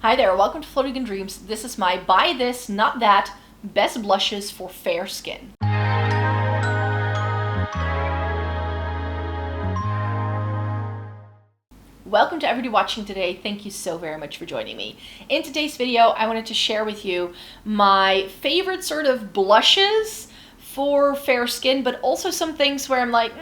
Hi there, welcome to Floating in Dreams. This is my buy this, not that, best blushes for fair skin. Welcome to everybody watching today. Thank you so very much for joining me. In today's video, I wanted to share with you my favorite sort of blushes for fair skin, but also some things where I'm like,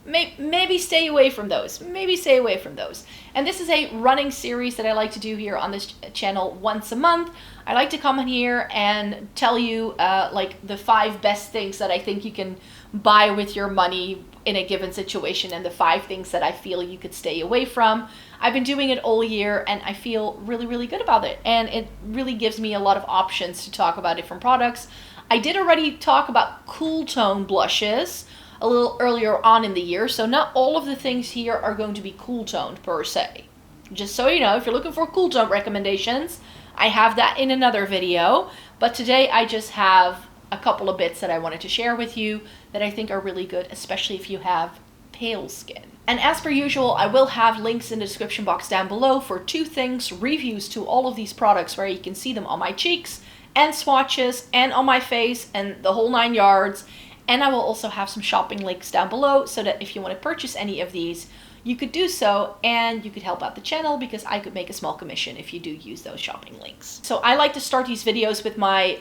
maybe stay away from those. Maybe stay away from those. And this is a running series that I like to do here on this channel once a month. I like to come in here and tell you like the 5 best things that I think you can buy with your money in a given situation and the 5 things that I feel you could stay away from. I've been doing it all year and I feel really good about it. And it really gives me a lot of options to talk about different products. I did already talk about cool tone blushes a little earlier on in the year, so not all of the things here are going to be cool toned per se. Just so you know, if you're looking for cool tone recommendations, I have that in another video, but today I just have a couple of bits that I wanted to share with you that I think are really good, especially if you have pale skin. And as per usual, I will have links in the description box down below for 2 things, reviews to all of these products where you can see them on my cheeks and swatches and on my face and the whole 9 yards. And I will also have some shopping links down below so that if you want to purchase any of these, you could do so and you could help out the channel because I could make a small commission if you do use those shopping links. So I like to start these videos with my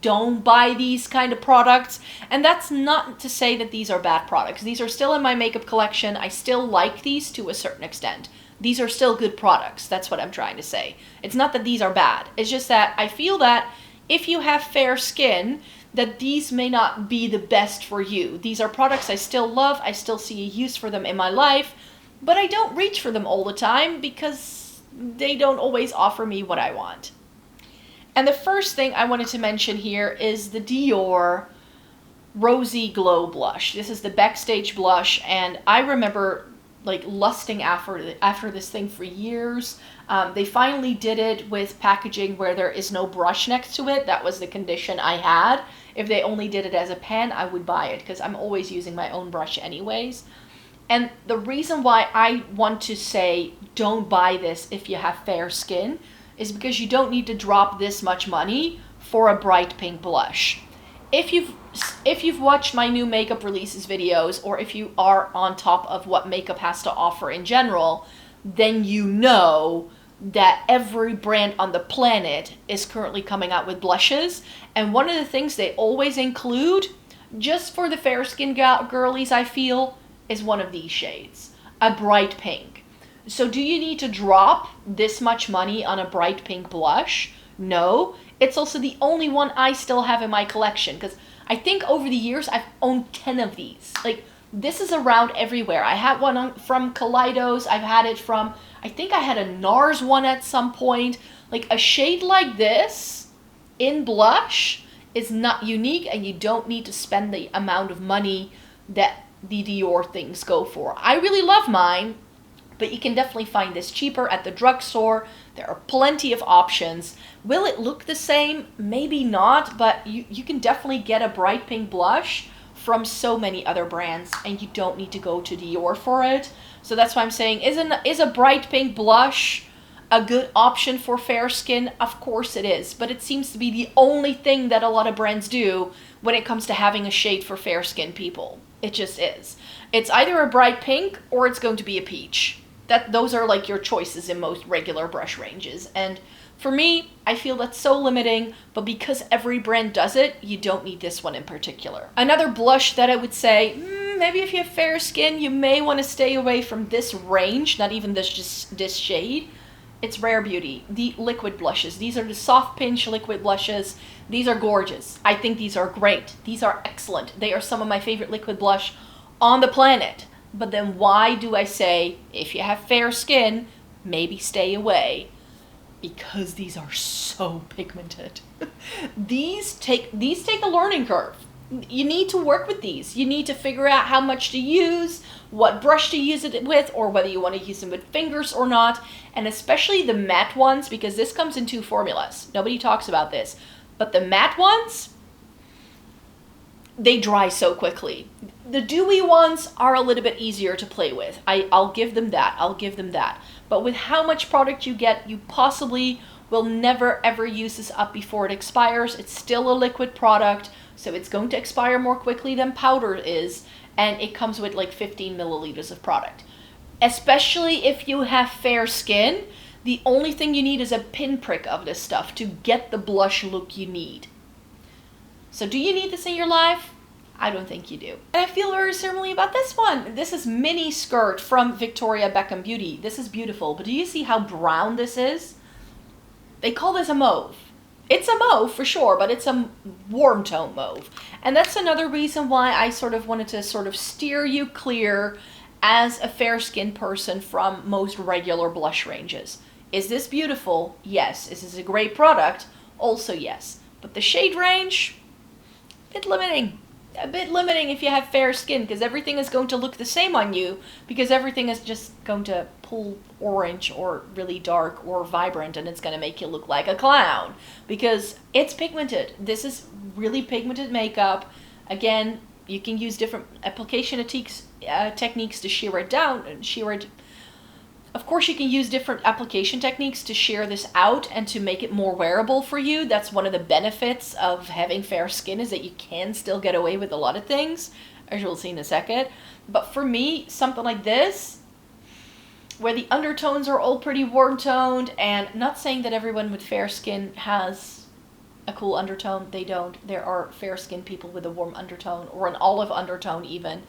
don't buy these kind of products. And that's not to say that these are bad products. These are still in my makeup collection. I still like these to a certain extent. These are still good products. That's what I'm trying to say. It's not that these are bad. It's just that I feel that if you have fair skin, that these may not be the best for you. These are products I still love. I still see a use for them in my life, but I don't reach for them all the time because they don't always offer me what I want. And the first thing I wanted to mention here is the Dior Rosy Glow Blush. This is the Backstage blush, and I remember like lusting after this thing for years. They finally did it with packaging where there is no brush next to it. That was the condition I had. If they only did it as a pen, I would buy it because I'm always using my own brush anyways. And the reason why I want to say don't buy this if you have fair skin is because you don't need to drop this much money for a bright pink blush. If you've watched my new makeup releases videos, or if you are on top of what makeup has to offer in general, then you know that every brand on the planet is currently coming out with blushes. And one of the things they always include, just for the fair skin girlies I feel, is one of these shades, a bright pink. So do you need to drop this much money on a bright pink blush? No. It's also the only one I still have in my collection because I think over the years I've owned 10 of these. Like, this is around everywhere. I had one from Kaleidos. I've had it from, I think I had a NARS one at some point. Like, a shade like this in blush is not unique, and you don't need to spend the amount of money that the Dior things go for. I really love mine, but you can definitely find this cheaper at the drugstore. There are plenty of options. Will it look the same? Maybe not, but you can definitely get a bright pink blush from so many other brands, and you don't need to go to Dior for it. So that's why I'm saying, is a bright pink blush a good option for fair skin? Of course it is, but it seems to be the only thing that a lot of brands do when it comes to having a shade for fair skin people. It just is. It's either a bright pink or it's going to be a peach. Those are like your choices in most regular brush ranges. And for me, I feel that's so limiting, but because every brand does it, you don't need this one in particular. Another blush that I would say, maybe if you have fair skin, you may want to stay away from this range, not even this shade. It's Rare Beauty, the liquid blushes. These are the soft pinch liquid blushes. These are gorgeous. I think these are great. These are excellent. They are some of my favorite liquid blush on the planet. But then why do I say, if you have fair skin, maybe stay away? Because these are so pigmented. These take a learning curve. You need to work with these. You need to figure out how much to use, what brush to use it with, or whether you want to use them with fingers or not. And especially the matte ones, because this comes in 2 formulas. Nobody talks about this. But the matte ones, they dry so quickly. The dewy ones are a little bit easier to play with. I'll give them that. But with how much product you get, you possibly will never ever use this up before it expires. It's still a liquid product, so it's going to expire more quickly than powder is, and it comes with like 15 milliliters of product. Especially if you have fair skin, the only thing you need is a pinprick of this stuff to get the blush look you need. So do you need this in your life? I don't think you do. And I feel very similarly about this one. This is Miniskirt from Victoria Beckham Beauty. This is beautiful, but do you see how brown this is? They call this a mauve. It's a mauve for sure, but it's a warm tone mauve. And that's another reason why I sort of wanted to sort of steer you clear as a fair-skinned person from most regular blush ranges. Is this beautiful? Yes. Is this a great product? Also yes. But the shade range, a bit limiting. A bit limiting if you have fair skin, because everything is going to look the same on you, because everything is just going to pull orange or really dark or vibrant, and it's going to make you look like a clown because it's pigmented. This is really pigmented makeup. Again, you can use different application techniques to sheer it down and sheer it. Of course, you can use different application techniques to sheer this out and to make it more wearable for you. That's one of the benefits of having fair skin, is that you can still get away with a lot of things, as you'll see in a second. But for me, something like this, where the undertones are all pretty warm toned, and not saying that everyone with fair skin has a cool undertone. They don't. There are fair skinned people with a warm undertone or an olive undertone even.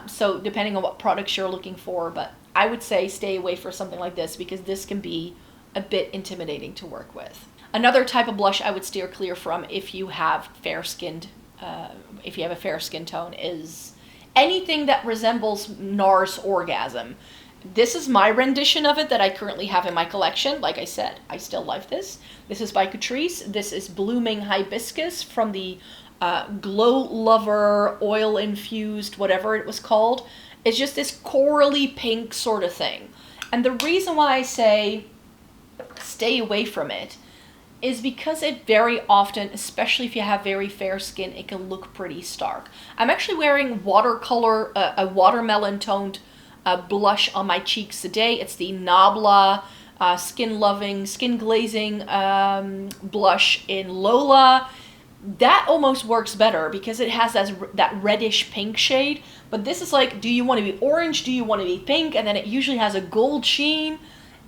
So depending on what products you're looking for, but I would say stay away for something like this, because this can be a bit intimidating to work with. Another type of blush I would steer clear from if you have if you have a fair skin tone is anything that resembles NARS Orgasm. This is my rendition of it that I currently have in my collection. Like I said, I still like this. This is by Catrice. This is Blooming Hibiscus from the Glow Lover Oil Infused, whatever it was called. It's just this corally pink sort of thing. And the reason why I say stay away from it is because it very often, especially if you have very fair skin, it can look pretty stark. I'm actually wearing a watermelon toned blush on my cheeks today. It's the Nabla skin glazing blush in Lola. That almost works better because it has that reddish pink shade. But this is like, do you want to be orange? Do you want to be pink? And then it usually has a gold sheen.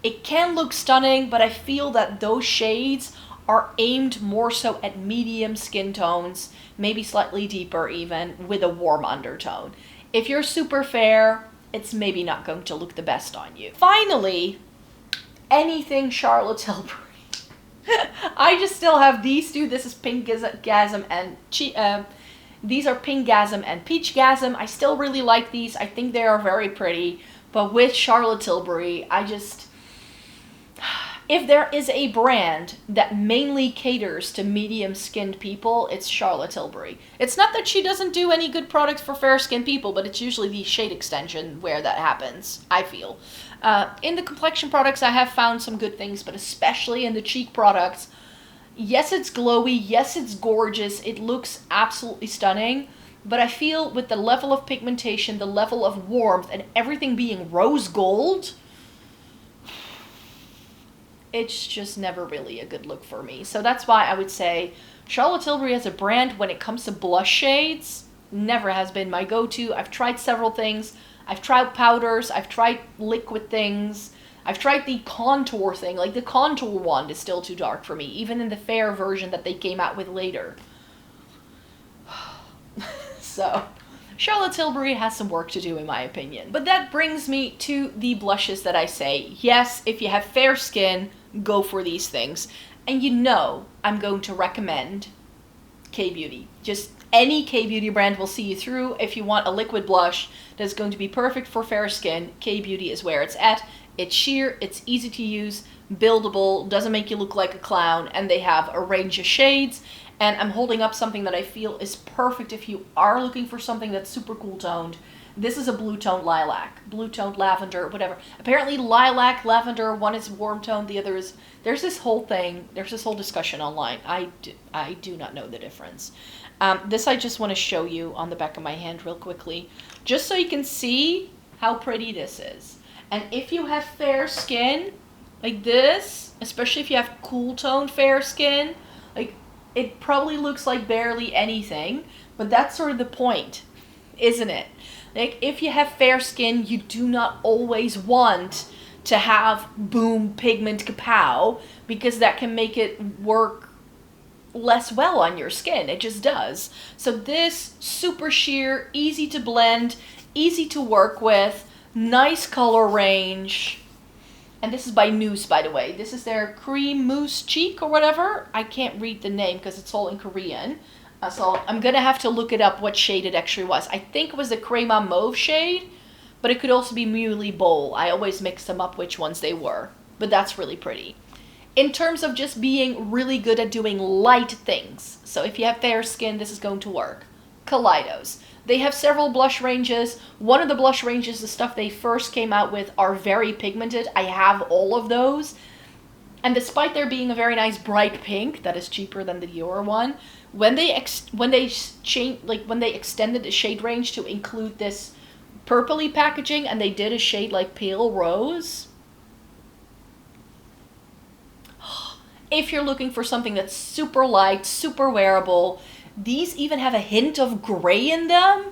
It can look stunning, but I feel that those shades are aimed more so at medium skin tones, maybe slightly deeper even, with a warm undertone. If you're super fair, it's maybe not going to look the best on you. Finally, anything Charlotte Tilbury. I just still have these two. This is Pinkgasm and these are Pinkgasm and Peachgasm. I still really like these. I think they are very pretty. But with Charlotte Tilbury, if there is a brand that mainly caters to medium-skinned people, it's Charlotte Tilbury. It's not that she doesn't do any good products for fair-skinned people, but it's usually the shade extension where that happens, I feel. In the complexion products, I have found some good things, but especially in the cheek products, yes, it's glowy, yes, it's gorgeous, it looks absolutely stunning, but I feel with the level of pigmentation, the level of warmth, and everything being rose gold, it's just never really a good look for me. So that's why I would say Charlotte Tilbury as a brand, when it comes to blush shades, never has been my go-to. I've tried several things. I've tried powders. I've tried liquid things. I've tried the contour thing. Like the contour wand is still too dark for me, even in the fair version that they came out with later. So Charlotte Tilbury has some work to do in my opinion. But that brings me to the blushes that I say, yes, if you have fair skin, go for these things. And you know I'm going to recommend K-Beauty. Just any K-Beauty brand will see you through. If you want a liquid blush that's going to be perfect for fair skin, K-Beauty is where it's at. It's sheer, it's easy to use, buildable, doesn't make you look like a clown, and they have a range of shades. And I'm holding up something that I feel is perfect if you are looking for something that's super cool toned. This is a blue toned lilac, blue toned lavender, whatever. Apparently lilac, lavender, one is warm toned, the other is, there's this whole discussion online. I do not know the difference. This I just want to show you on the back of my hand real quickly, just so you can see how pretty this is. And if you have fair skin, like this, especially if you have cool tone fair skin, like it probably looks like barely anything, but that's sort of the point, isn't it? Like if you have fair skin, you do not always want to have boom pigment kapow, because that can make it work less well on your skin. It just does. So this super sheer, easy to blend, easy to work with, nice color range. And this is by Noose, by the way. This is their Cream Mousse Cheek or whatever. I can't read the name because it's all in Korean. So I'm going to have to look it up what shade it actually was. I think it was the Crema Mauve shade, but it could also be Muley Bowl. I always mix them up which ones they were. But that's really pretty. In terms of just being really good at doing light things. So if you have fair skin, this is going to work. Kaleidos. They have several blush ranges. One of the blush ranges, the stuff they first came out with, are very pigmented. I have all of those. And despite there being a very nice bright pink, that is cheaper than the Dior one, when they extended the shade range to include this purpley packaging and they did a shade like Pale Rose, if you're looking for something that's super light, super wearable, these even have a hint of gray in them,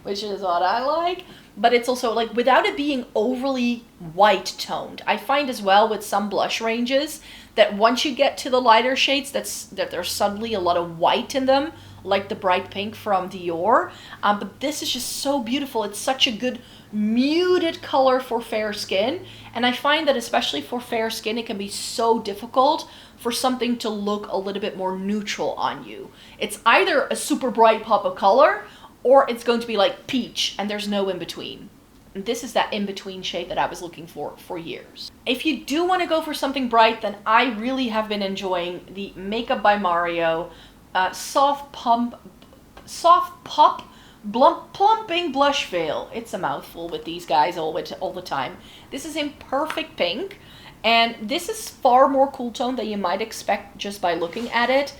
which is what I like, but it's also like without it being overly white toned. I find as well with some blush ranges that once you get to the lighter shades, that there's suddenly a lot of white in them, like the bright pink from Dior. But this is just so beautiful. It's such a good muted color for fair skin. And I find that especially for fair skin, it can be so difficult for something to look a little bit more neutral on you. It's either a super bright pop of color or it's going to be like peach, and there's no in between. And this is that in-between shade that I was looking for years. If you do want to go for something bright, then I really have been enjoying the Makeup by Mario Soft Pop Plumping Blush Veil. It's a mouthful with these guys all the time. This is in Perfect Pink, and this is far more cool tone than you might expect just by looking at it.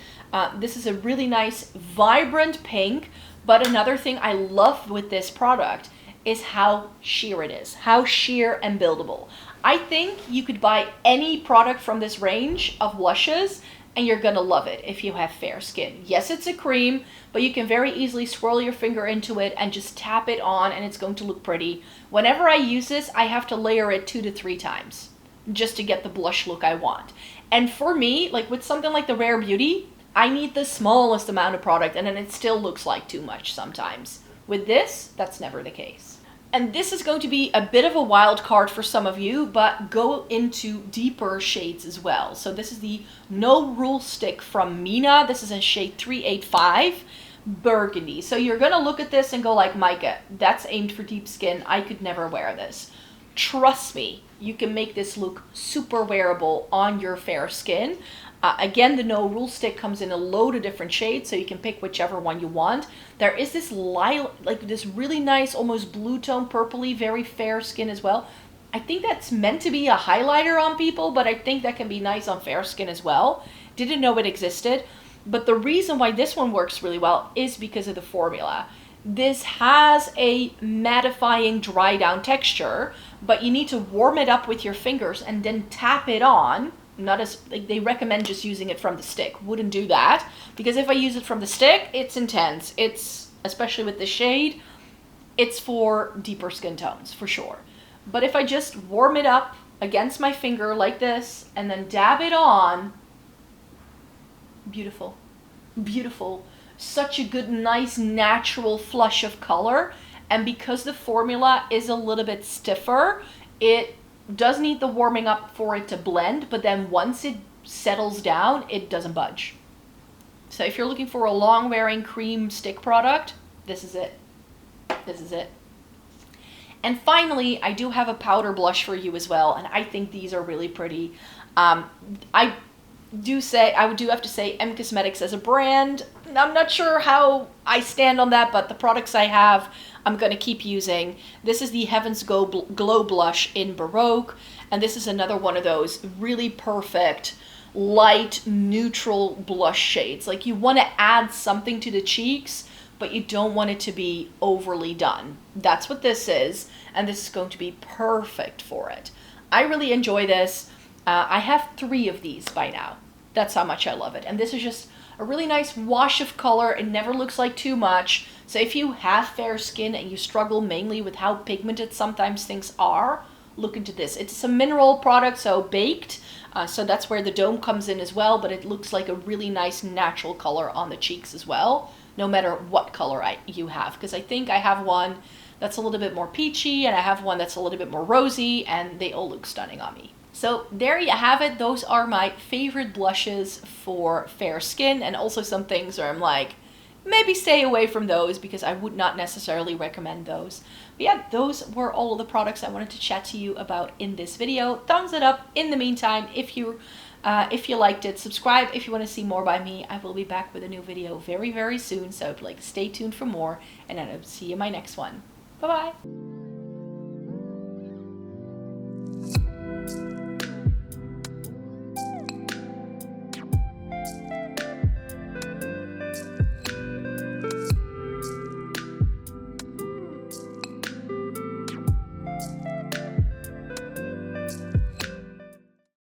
This is a really nice, vibrant pink, but another thing I love with this product is how sheer it is, how sheer and buildable. I think you could buy any product from this range of blushes and you're gonna love it if you have fair skin. Yes, it's a cream, but you can very easily swirl your finger into it and just tap it on and it's going to look pretty. Whenever I use this, I have to layer it 2 to 3 times just to get the blush look I want. And for me, like with something like the Rare Beauty, I need the smallest amount of product and then it still looks like too much sometimes. With this, that's never the case. And this is going to be a bit of a wild card for some of you, but go into deeper shades as well. So this is the No Rule Stick from Mina. This is in shade 385, Burgundy. So you're going to look at this and go like, Micah, that's aimed for deep skin. I could never wear this. Trust me, you can make this look super wearable on your fair skin. Again, the No Rule Stick comes in a load of different shades, so you can pick whichever one you want. There is this this really nice, almost blue tone, purpley, very fair skin as well. I think that's meant to be a highlighter on people, but I think that can be nice on fair skin as well. Didn't know it existed, but the reason why this one works really well is because of the formula. This has a mattifying dry down texture, but you need to warm it up with your fingers and then tap it on. They recommend just using it from the stick. Wouldn't do that, because if I use it from the stick, it's intense. It's, especially with the shade, it's for deeper skin tones for sure. But if I just warm it up against my finger like this and then dab it on, beautiful, beautiful. Such a good, nice, natural flush of color. And because the formula is a little bit stiffer, it does need the warming up for it to blend, but then once it settles down, it doesn't budge. So if you're looking for a long wearing cream stick product, this is it. This is it. And finally, I do have a powder blush for you as well, and I think these are really pretty. I do have to say M Cosmetics as a brand, I'm not sure how I stand on that, but the products I have, I'm going to keep using. This is the Heaven's Glow Blush in Baroque, and this is another one of those really perfect, light, neutral blush shades. Like you want to add something to the cheeks, but you don't want it to be overly done. That's what this is, and this is going to be perfect for it. I really enjoy this. I have 3 of these by now. That's how much I love it. And this is just a really nice wash of color. It never looks like too much. So if you have fair skin and you struggle mainly with how pigmented sometimes things are, look into this. It's a mineral product, so baked. So that's where the dome comes in as well, but it looks like a really nice natural color on the cheeks as well, no matter what color you have. Because I think I have one that's a little bit more peachy, and I have one that's a little bit more rosy, and they all look stunning on me. So there you have it. Those are my favorite blushes for fair skin, and also some things where I'm like, maybe stay away from those because I would not necessarily recommend those. But yeah, those were all of the products I wanted to chat to you about in this video. Thumbs it up in the meantime if you liked it. Subscribe if you want to see more by me. I will be back with a new video very, very soon, so like stay tuned for more, and I'll see you in my next one. Bye-bye.